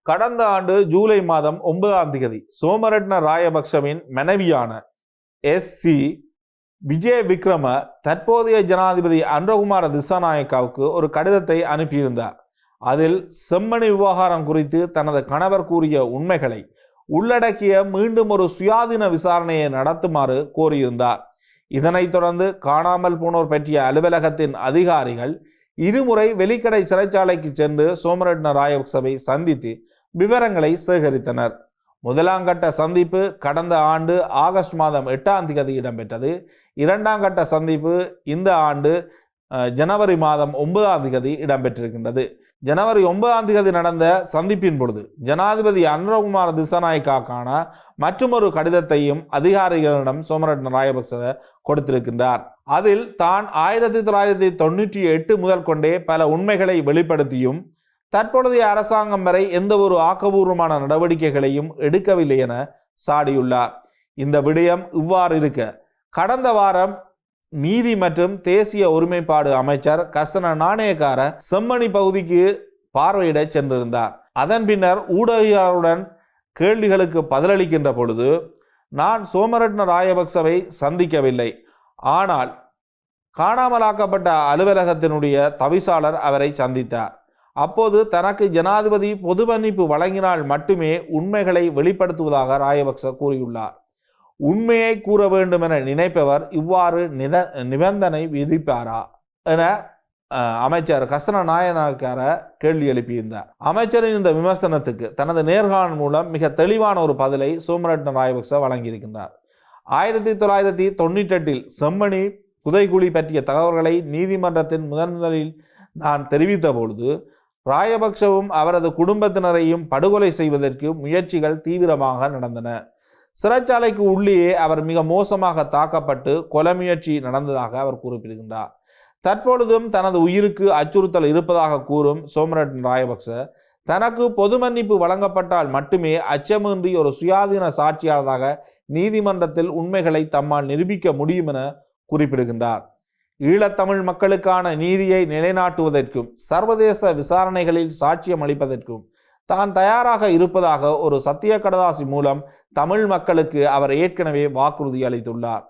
கடந்த ஆண்டு ஜூலை மாதம் 9ஆம் தேதி சோமரட்ன ராயபக்சவின் மனைவியான SC விஜய விக்ரம தற்போதைய ஜனாதிபதி அன்றகுமார திசாநாயக்காவுக்கு ஒரு கடிதத்தை அனுப்பியிருந்தார். அதில் செம்மணி விவகாரம் குறித்து தனது கணவர் கூறிய உண்மைகளை உள்ளடக்கிய மீண்டும் ஒரு சுயாதீன விசாரணையை நடத்துமாறு கோரியிருந்தார். இதனைத் தொடர்ந்து காணாமல் போனோர் பற்றிய அலுவலகத்தின் அதிகாரிகள் இருமுறை வெலிக்கடை சிறைச்சாலைக்கு சென்று சோமரட்ன ராயபக்சவை சந்தித்து விவரங்களை சேகரித்தனர். முதலாம் கட்ட சந்திப்பு கடந்த ஆண்டு ஆகஸ்ட் மாதம் 8ஆம் தேதி இடம்பெற்றது. இரண்டாம் கட்ட சந்திப்பு இந்த ஆண்டு ஜனவரி மாதம் 9ஆம் தேதி இடம்பெற்றிருக்கின்றது. ஜனவரி 9ஆம் தேதி நடந்த சந்திப்பின் பொழுது ஜனாதிபதி அன்றகுமார திசாநாயக்கான மற்றொரு கடிதத்தையும் அதிகாரிகளிடம் சோமரட்ன ராயபக்ச கொடுத்திருக்கின்றார். அதில் தான் 1998 முதல் கொண்டே பல உண்மைகளை வெளிப்படுத்தியும் தற்பொழுதைய அரசாங்கம் வரை எந்த ஒரு ஆக்கபூர்வமான நடவடிக்கைகளையும் எடுக்கவில்லை என சாடியுள்ளார். இந்த விடயம் இவ்வாறு இருக்க, கடந்த வாரம் நீதி மற்றும் தேசிய ஒருமைப்பாடு அமைச்சர் கர்சன நாணயக்கார செம்மணி பகுதிக்கு பார்வையிட சென்றிருந்தார். அதன் பின்னர் ஊடகங்களுடன் கேள்விகளுக்கு பதிலளிக்கின்ற பொழுது, நான் சோமரட்ன ராயபக்சவை சந்திக்கவில்லை, ஆனால் காணாமலாக்கப்பட்ட அலுவலகத்தினுடைய தவிசாளர் அவரை சந்தித்தார். அப்போது தனக்கு ஜனாதிபதி பொது மன்னிப்பு வழங்கினால் மட்டுமே உண்மைகளை வெளிப்படுத்துவதாக ராயபக்ச கூறியுள்ளார். உண்மையை கூற வேண்டும் என நினைப்பவர் இவ்வாறு நிபந்தனை விதிப்பாரா என அமைச்சர் கர்சன நாயக்கார கேள்வி எழுப்பியிருந்தார். அமைச்சரின் இந்த விமர்சனத்துக்கு தனது நேர்காணல் மூலம் மிக தெளிவான ஒரு பதிலை சோமரட்ன ராயபக்ச வழங்கியிருக்கின்றார். 1998 செம்மணி புதைகுழி பற்றிய தகவல்களை நீதிமன்றத்தின் முதலில் நான் தெரிவித்த பொழுது ராயபக்சவும் அவரது குடும்பத்தினரையும் படுகொலை செய்வதற்கு முயற்சிகள் தீவிரமாக நடந்தன. சிறைச்சாலைக்கு உள்ளேயே அவர் மிக மோசமாக தாக்கப்பட்டு கொலை முயற்சி நடந்ததாக அவர் குறிப்பிடுகின்றார். தற்பொழுதும் தனது உயிருக்கு அச்சுறுத்தல் இருப்பதாக கூறும் சோமரட்ன ராயபக்ச தனக்கு பொது மன்னிப்பு வழங்கப்பட்டால் மட்டுமே அச்சமின்றி ஒரு சுயாதீன சாட்சியாளராக நீதிமன்றத்தில் உண்மைகளை தம்மால் நிரூபிக்க முடியும் என குறிப்பிடுகின்றார். ஈழத்தமிழ் மக்களுக்கான நீதியை நிலைநாட்டுவதற்கும் சர்வதேச விசாரணைகளில் சாட்சியம் அளிப்பதற்கும் தான் தயாராக இருப்பதாக ஒரு சத்திய கடதாசி மூலம் தமிழ் மக்களுக்கு அவர் ஏற்கனவே வாக்குறுதி அளித்துள்ளார்.